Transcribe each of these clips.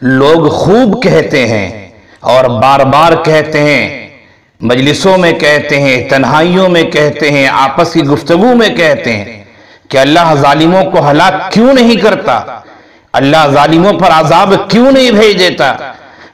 لوگ خوب کہتے ہیں اور بار بار کہتے ہیں، مجلسوں میں کہتے ہیں، تنہائیوں میں کہتے ہیں، آپس کی گفتگو میں کہتے ہیں کہ اللہ ظالموں کو ہلاک کیوں نہیں کرتا، اللہ ظالموں پر عذاب کیوں نہیں بھیج دیتا،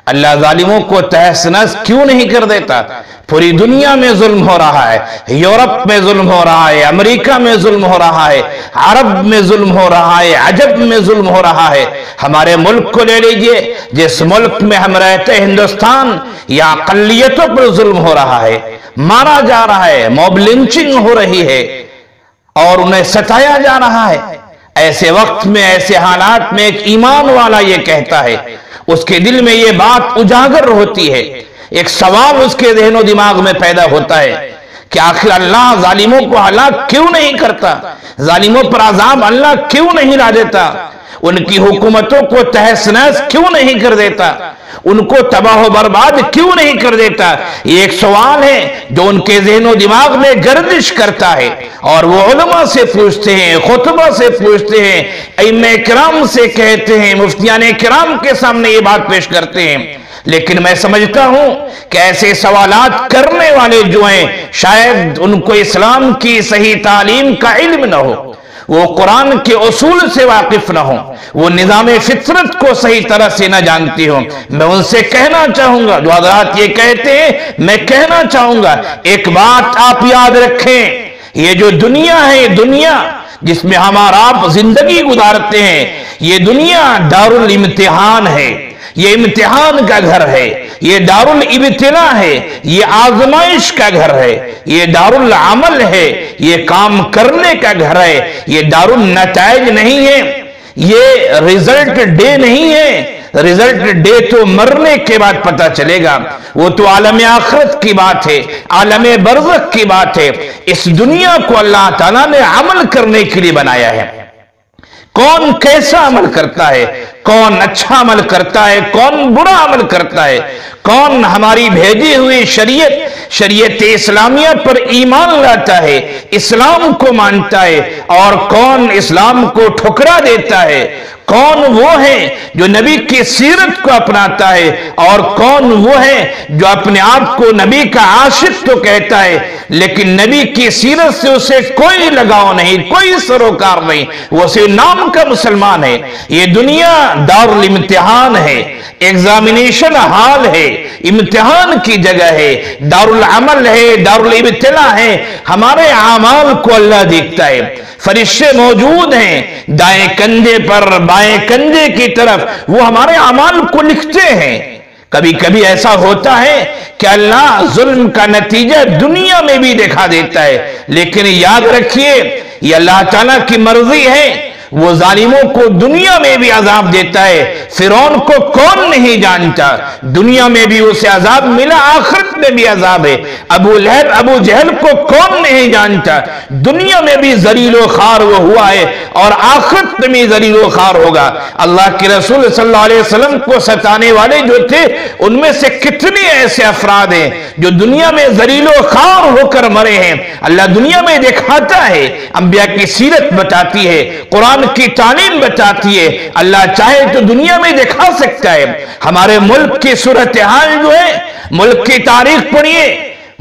اللہ ظالموں کو تہس نہس کیوں نہیں کر دیتا۔ پوری دنیا میں ظلم ہو رہا ہے، یورپ میں ظلم ہو رہا ہے، امریکہ میں ظلم ہو رہا ہے، عرب میں ظلم ہو رہا ہے، عجب میں ظلم ہو رہا ہے۔ ہمارے ملک کو لے لیجئے، جس ملک میں ہم رہتے ہیں ہندوستان، یا اقلیتوں پر ظلم ہو رہا ہے، مارا جا رہا ہے، موب لنچنگ ہو رہی ہے اور انہیں ستایا جا رہا ہے۔ ایسے وقت میں، ایسے حالات میں ایک ایمان والا یہ کہتا ہے، اس کے دل میں یہ بات اجاگر ہوتی ہے، ایک سوال اس کے ذہن و دماغ میں پیدا ہوتا ہے کہ آخر اللہ ظالموں کو ہلاک کیوں نہیں کرتا، ظالموں پر عذاب اللہ کیوں نہیں لا دیتا، ان کی حکومتوں کو تہس نہس کیوں نہیں کر دیتا، ان کو تباہ و برباد کیوں نہیں کر دیتا۔ یہ ایک سوال ہے جو ان کے ذہن و دماغ میں گردش کرتا ہے، اور وہ علماء سے پوچھتے ہیں، خطبہ سے پوچھتے ہیں، ائمہ کرام سے کہتے ہیں، مفتیان کرام کے سامنے یہ بات پیش کرتے ہیں۔ لیکن میں سمجھتا ہوں کہ ایسے سوالات کرنے والے جو ہیں، شاید ان کو اسلام کی صحیح تعلیم کا علم نہ ہو، وہ قرآن کے اصول سے واقف نہ ہوں، وہ نظام فطرت کو صحیح طرح سے نہ جانتی ہوں۔ میں ان سے کہنا چاہوں گا، جو حضرات یہ کہتے ہیں، میں کہنا چاہوں گا، ایک بات آپ یاد رکھیں، یہ جو دنیا ہے، دنیا جس میں ہمارا آپ زندگی گزارتے ہیں، یہ دنیا دارالامتحان ہے، یہ امتحان کا گھر ہے، یہ دارالابتلاء ہے، یہ آزمائش کا گھر ہے، یہ دارالعمل ہے، یہ کام کرنے کا گھر ہے، یہ دارالنتائج نہیں ہے، یہ رزلٹ ڈے نہیں ہے۔ رزلٹ ڈے تو مرنے کے بعد پتہ چلے گا، وہ تو عالم آخرت کی بات ہے، عالم برزخ کی بات ہے۔ اس دنیا کو اللہ تعالیٰ نے عمل کرنے کے لیے بنایا ہے۔ کون کیسا عمل کرتا ہے، کون اچھا عمل کرتا ہے، کون برا عمل کرتا ہے، کون ہماری بھیجی ہوئی شریعت اسلامیہ پر ایمان لاتا ہے، اسلام کو مانتا ہے، اور کون اسلام کو ٹھکرا دیتا ہے، کون وہ ہے جو نبی کی سیرت کو اپناتا ہے، اور کون وہ ہے جو اپنے آپ کو نبی کا عاشق تو کہتا ہے لیکن نبی کی سیرت سے اسے کوئی لگاؤ نہیں، کوئی سروکار نہیں، وہ صرف نام کا مسلمان ہے۔ یہ دنیا دارالامتحان ہے، ایگزامینیشن ہال ہے، امتحان کی جگہ ہے، دارالعمل ہے، دارالابتلاء ہے۔ ہمارے اعمال کو اللہ دیکھتا ہے، فرشتے موجود ہیں دائیں کندھے پر، بائیں کندھے کی طرف، وہ ہمارے اعمال کو لکھتے ہیں۔ کبھی کبھی ایسا ہوتا ہے کہ اللہ ظلم کا نتیجہ دنیا میں بھی دکھا دیتا ہے، لیکن یاد رکھیے یہ اللہ تعالیٰ کی مرضی ہے، وہ ظالموں کو دنیا میں بھی عذاب دیتا ہے۔ فرعون کو کون نہیں جانتا، دنیا میں بھی اسے عذاب ملا، آخرت میں بھی عذاب ہے۔ ابو لہب ابو جہل کو کون نہیں جانتا، دنیا میں بھی ذلیل و خوار وہ ہوا ہے اور آخرت میں بھی ذلیل و خوار ہوگا۔ اللہ کے رسول صلی اللہ علیہ وسلم کو ستانے والے جو تھے، ان میں سے کتنے ایسے افراد ہیں جو دنیا میں ذلیل و خوار ہو کر مرے ہیں۔ اللہ دنیا میں دکھاتا ہے، انبیاء کی سیرت بتاتی ہے، قرآن کی تعلیم بتاتی ہے، اللہ چاہے تو دنیا میں دکھا سکتا ہے۔ ہمارے ملک کی صورتحال جو ہے، ملک کی تاریخ پڑھیے،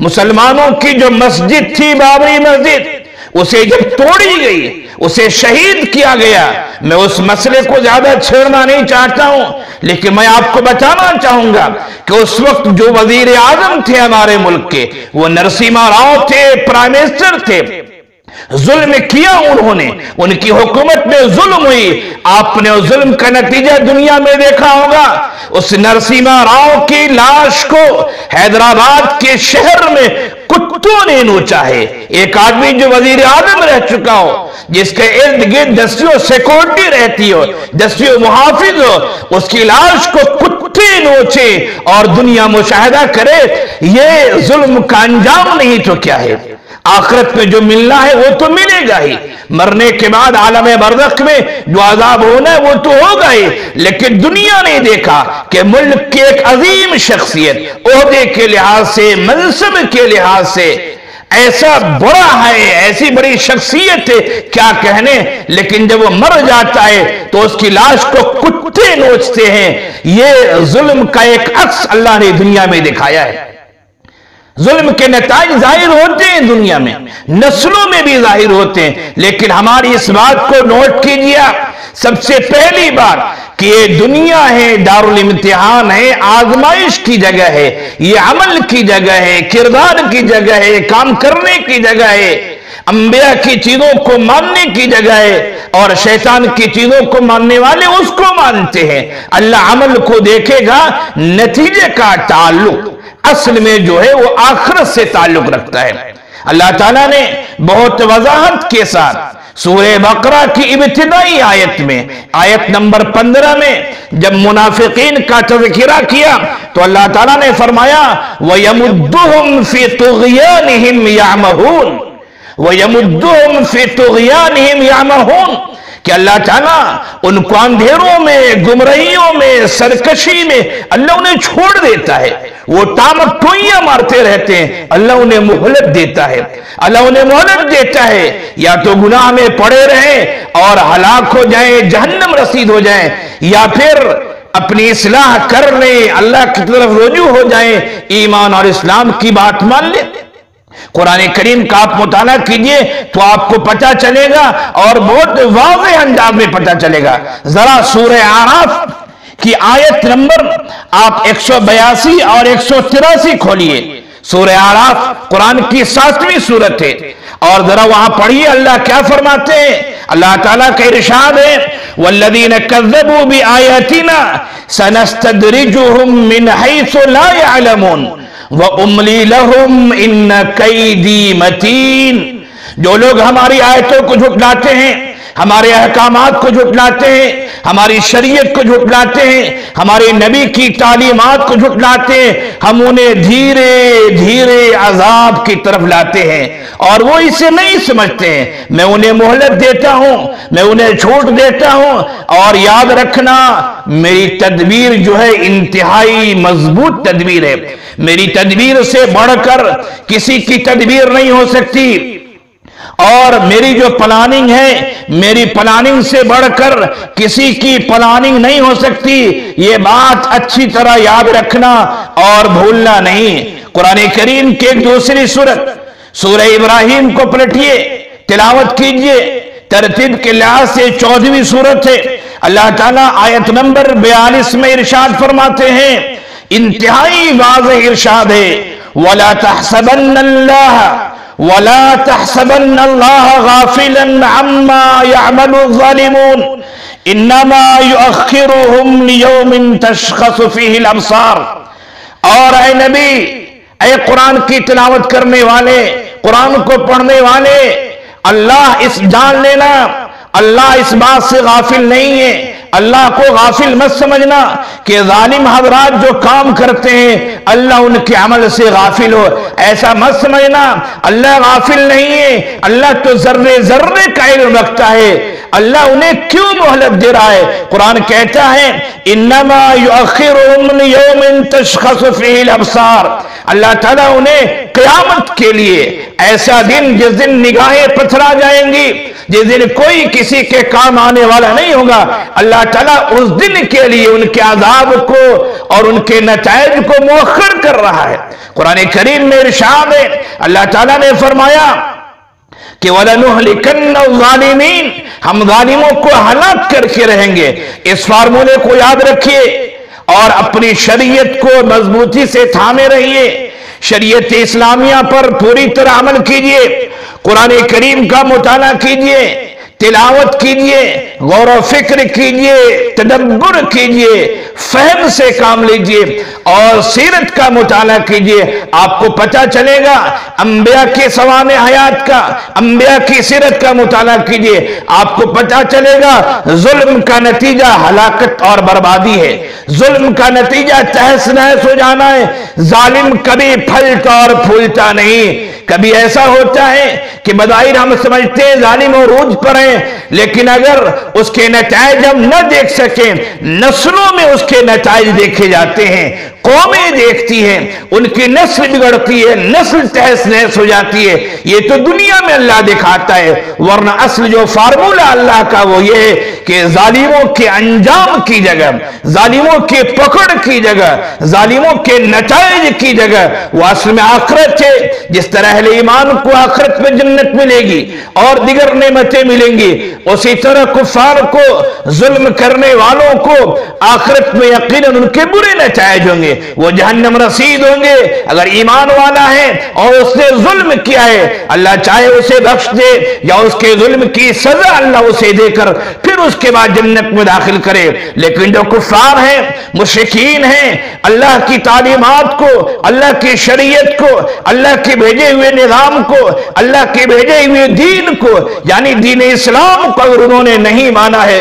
مسلمانوں کی جو مسجد تھی، بابری مسجد، اسے جب توڑی گئی، اسے شہید کیا گیا۔ میں اس مسئلے کو زیادہ چھیڑنا نہیں چاہتا ہوں، لیکن میں آپ کو بتانا چاہوں گا کہ اس وقت جو وزیر اعظم تھے ہمارے ملک کے، وہ نرسمہا راؤ تھے، پرائم منسٹر تھے۔ ظلم کیا انہوں نے، ان کی حکومت میں ظلم ہوئی۔ آپ نے اس ظلم کا نتیجہ دنیا میں دیکھا ہوگا، اس نرسمہا راؤ کی لاش کو حیدرآباد کے شہر میں کتوں نے نوچا ہے۔ ایک آدمی جو وزیر اعظم رہ چکا ہو، جس کے ارد گرد دستیوں سیکورٹی رہتی ہو، دستیوں محافظ ہو، اس کی لاش کو کتے نوچے اور دنیا مشاہدہ کرے، یہ ظلم کا انجام نہیں تو کیا ہے؟ آخرت میں جو ملنا ہے وہ تو ملے گا ہی، مرنے کے بعد عالم برزخ میں جو عذاب ہونا ہے وہ تو ہوگا ہی۔ لیکن دنیا نے دیکھا کہ ملک کی ایک عظیم شخصیت، عہدے کے لحاظ سے، منصب کے لحاظ سے، ایسا بڑا ہے، ایسی بڑی شخصیت ہے کیا کہنے، لیکن جب وہ مر جاتا ہے تو اس کی لاش کو کتے نوچتے ہیں۔ یہ ظلم کا ایک عکس اللہ نے دنیا میں دکھایا ہے۔ ظلم کے نتائج ظاہر ہوتے ہیں دنیا میں، نسلوں میں بھی ظاہر ہوتے ہیں، لیکن ہماری اس بات کو نوٹ کیجئے سب سے پہلی بات کہ یہ دنیا ہے، دارالامتحان ہے، آزمائش کی جگہ ہے، یہ عمل کی جگہ ہے، کردار کی جگہ ہے، کام کرنے کی جگہ ہے، انبیاء کی چیزوں کو ماننے کی جگہ ہے، اور شیطان کی چیزوں کو ماننے والے اس کو مانتے ہیں۔ اللہ عمل کو دیکھے گا، نتیجے کا تعلق اصل میں جو ہے وہ آخرت سے تعلق رکھتا ہے۔ اللہ تعالیٰ نے بہت وضاحت کے ساتھ سورہ بقرہ کی ابتدائی آیت میں، آیت نمبر 15 میں جب منافقین کا تذکرہ کیا تو اللہ تعالیٰ نے فرمایا وَيَمُدُّهُمْ فِي طُغْيَانِهِمْ يَعْمَهُونَ وَيَمُدُّهُمْ فِي طُغْيَانِهِمْ يَعْمَهُونَ کہ اللہ تعالیٰ ان کو اندھیروں میں، گمراہیوں میں، سرکشی میں اللہ انہیں چھوڑ دیتا ہے۔ وہ ٹامک ٹوئیاں مارتے رہتے ہیں، اللہ انہیں مہلت دیتا ہے، اللہ انہیں مہلت دیتا ہے، یا تو گناہ میں پڑے رہیں اور ہلاک ہو جائیں، جہنم رسید ہو جائیں، یا پھر اپنی اصلاح کر لیں، اللہ کی طرف رجوع ہو جائیں، ایمان اور اسلام کی بات مان لیں۔ قرآن کریم کا آپ مطالعہ کیجئے تو آپ کو پتہ چلے گا، اور بہت واضح انداز میں پتہ چلے گا۔ ذرا سورہ اعراف کی آیت نمبر آپ 182 اور 183 کھولیے۔ سورہ اعراف قرآن کی 7ویں سورت ہے، اور ذرا وہاں پڑھیے اللہ کیا فرماتے ہیں۔ اللہ تعالیٰ کا ارشاد ہے وَالَّذِينَ كَذَّبُوا بِآيَاتِنَا سَنَسْتَدْرِجُهُم مِّنْ حَيْثُ لَا يَعْلَمُونَ وَأُمْلِي لَهُمْ إِنَّ كَيْدِي مَتِينٌ۔ جو لوگ ہماری آیتوں کو جھٹلاتے ہیں، ہمارے احکامات کو جھٹلاتے ہیں، ہماری شریعت کو جھٹلاتے ہیں، ہمارے نبی کی تعلیمات کو جھٹلاتے ہیں، ہم انہیں دھیرے دھیرے عذاب کی طرف لاتے ہیں، اور وہ اسے نہیں سمجھتے ہیں۔ میں انہیں مہلت دیتا ہوں، میں انہیں چھوٹ دیتا ہوں، اور یاد رکھنا میری تدبیر جو ہے انتہائی مضبوط تدبیر ہے۔ میری تدبیر سے بڑھ کر کسی کی تدبیر نہیں ہو سکتی، اور میری جو پلاننگ ہے، میری پلاننگ سے بڑھ کر کسی کی پلاننگ نہیں ہو سکتی۔ یہ بات اچھی طرح یاد رکھنا اور بھولنا نہیں۔ قرآن کریم کے ایک دوسری سورت سورہ ابراہیم کو پلٹیے، تلاوت کیجئے، ترتیب کے لحاظ سے 14ویں سورت ہے۔ اللہ تعالیٰ آیت نمبر 42 میں ارشاد فرماتے ہیں، انتہائی واضح ارشاد ہے وَلَا تَحْسَبَنَّ اللَّهَ غَافِلًا عَمَّا يَعْمَلُ الظَّالِمُونَ إِنَّمَا يُؤَخِّرُهُمْ لِيَوْمٍ تَشْخَصُ فِيهِ الْأَبْصَارُ۔ اور اے نبی، اے قرآن کی تلاوت کرنے والے، قرآن کو پڑھنے والے، اللہ اس جان لینا، اللہ اس بات سے غافل نہیں ہے، اللہ کو غافل مت سمجھنا کہ ظالم حضرات جو کام کرتے ہیں اللہ ان کے عمل سے غافل ہو، ایسا مت سمجھنا۔ اللہ غافل نہیں ہے، اللہ تو ذرے ذرے کا علم رکھتا ہے۔ اللہ انہیں کیوں مہلت دے رہا ہے؟ قرآن کہتا ہے انما یؤخرهم لیوم تشخص فیہ الابصار۔ اللہ تعالیٰ انہیں قیامت کے لیے، ایسا دن جس دن نگاہیں پتھرا جائیں گی، جس دن کوئی کسی کے کام آنے والا نہیں ہوگا، اللہ تعالیٰ اس دن کے لیے ان کے عذاب کو اور ان کے نتائج کو مؤخر کر رہا ہے۔ قرآن کریم میں ارشاد ہے، اللہ تعالیٰ نے فرمایا کہ وَلَنُهْلِكَنَّ الظَّالِمِينَ، ہم ظالموں کو ہلاک کر کے رہیں گے۔ اس فارمولے کو یاد رکھیے اور اپنی شریعت کو مضبوطی سے تھامے رہیے، شریعت اسلامیہ پر پوری طرح عمل کیجئے، قرآن کریم کا مطالعہ کیجئے، تلاوت کیجئے، غور و فکر کیجئے، تدبر کیجئے، فہم سے کام لیجئے اور سیرت کا مطالعہ کیجئے۔ آپ کو پتہ چلے گا انبیاء کے سوانح حیات کا، انبیاء کی سیرت کا مطالعہ کیجئے، آپ کو پتہ چلے گا ظلم کا نتیجہ ہلاکت اور بربادی ہے، ظلم کا نتیجہ تہس نہس ہو جانا ہے۔ ظالم کبھی پھلتا اور پھولتا نہیں، کبھی ایسا ہوتا ہے کہ بظاہر ہم سمجھتے ہیں ظالم عروج پر ہیں، لیکن اگر اس کے نتائج ہم نہ دیکھ سکیں، نسلوں میں اس کے نتائج دیکھے جاتے ہیں، قومیں دیکھتی ہیں، ان کی نسل بگڑتی ہے، نسل تہس نہس ہو جاتی ہے۔ یہ تو دنیا میں اللہ دکھاتا ہے، ورنہ اصل جو فارمولہ اللہ کا وہ یہ ہے کہ ظالموں کے انجام کی جگہ، ظالموں کے پکڑ کی جگہ، ظالموں کے نتائج کی جگہ وہ اصل میں آخرت ہے۔ جس طرح اہل ایمان کو آخرت میں جنت ملے گی اور دیگر نعمتیں ملیں گی، اسی طرح کفار کو، ظلم کرنے والوں کو آخرت میں یقیناً ان کے برے نتائج ہوں گے، وہ جہنم رسید ہوں گے۔ اگر ایمان والا ہے اور اس نے ظلم کیا ہے، اللہ چاہے اسے بخش دے یا اس کے ظلم کی سزا اللہ اسے دے کر پھر اس کے بعد جنت میں داخل کرے۔ لیکن جو کفار ہیں، مشرکین ہیں، اللہ کی تعلیمات کو، اللہ کی شریعت کو، اللہ کے بھیجے ہوئے نظام کو، اللہ کے بھیجے ہوئے دین کو، یعنی دین اسلام کو اگر انہوں نے نہیں مانا ہے،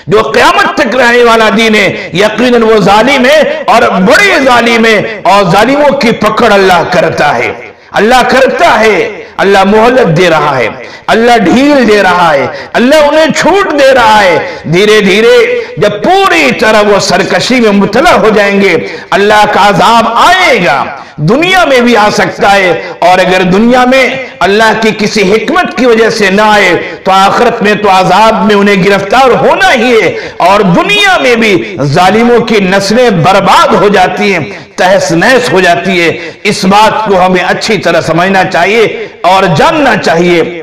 جو قیامت تک رہنے والا دین ہے، یقیناً وہ ظالم ہے اور بڑے ظالم ہے، اور ظالموں کی پکڑ اللہ کرتا ہے، اللہ کرتا ہے۔ اللہ مہلت دے رہا ہے، اللہ ڈھیل دے رہا ہے، اللہ انہیں چھوٹ دے رہا ہے۔ دھیرے دھیرے جب پوری طرح وہ سرکشی میں مبتلا ہو جائیں گے، اللہ کا عذاب آئے گا، دنیا میں بھی آ سکتا ہے، اور اگر دنیا میں اللہ کی کسی حکمت کی وجہ سے نہ آئے تو آخرت میں تو عذاب میں انہیں گرفتار ہونا ہی ہے، اور دنیا میں بھی ظالموں کی نسلیں برباد ہو جاتی ہیں، تہس نہس ہو جاتی ہے۔ اس بات کو ہمیں اچھی طرح سمجھنا چاہیے اور جاننا چاہیے۔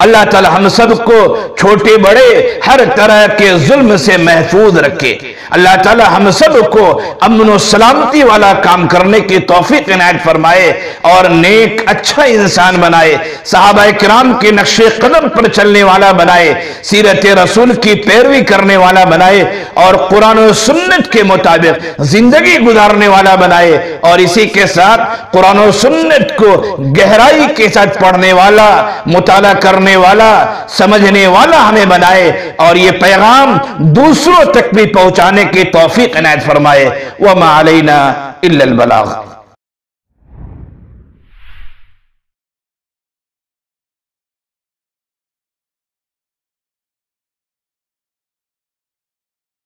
اللہ تعالی ہم سب کو چھوٹے بڑے ہر طرح کے ظلم سے محفوظ رکھے۔ اللہ تعالی ہم سب کو امن و سلامتی والا کام کرنے کی توفیق عنایت فرمائے اور نیک اچھا انسان بنائے، صحابہ کرام کے نقش قدم پر چلنے والا بنائے، سیرت رسول کی پیروی کرنے والا بنائے، اور قرآن و سنت کے مطابق زندگی گزارنے والا بنائے، اور اسی کے ساتھ قرآن و سنت کو گہرائی کے ساتھ پڑھنے والا، مطالعہ کرنے والا، سمجھنے والا ہمیں بنائے، اور یہ پیغام دوسروں تک بھی پہنچانے کی توفیق عنایت فرمائے۔ وما علینا الا البلاغ۔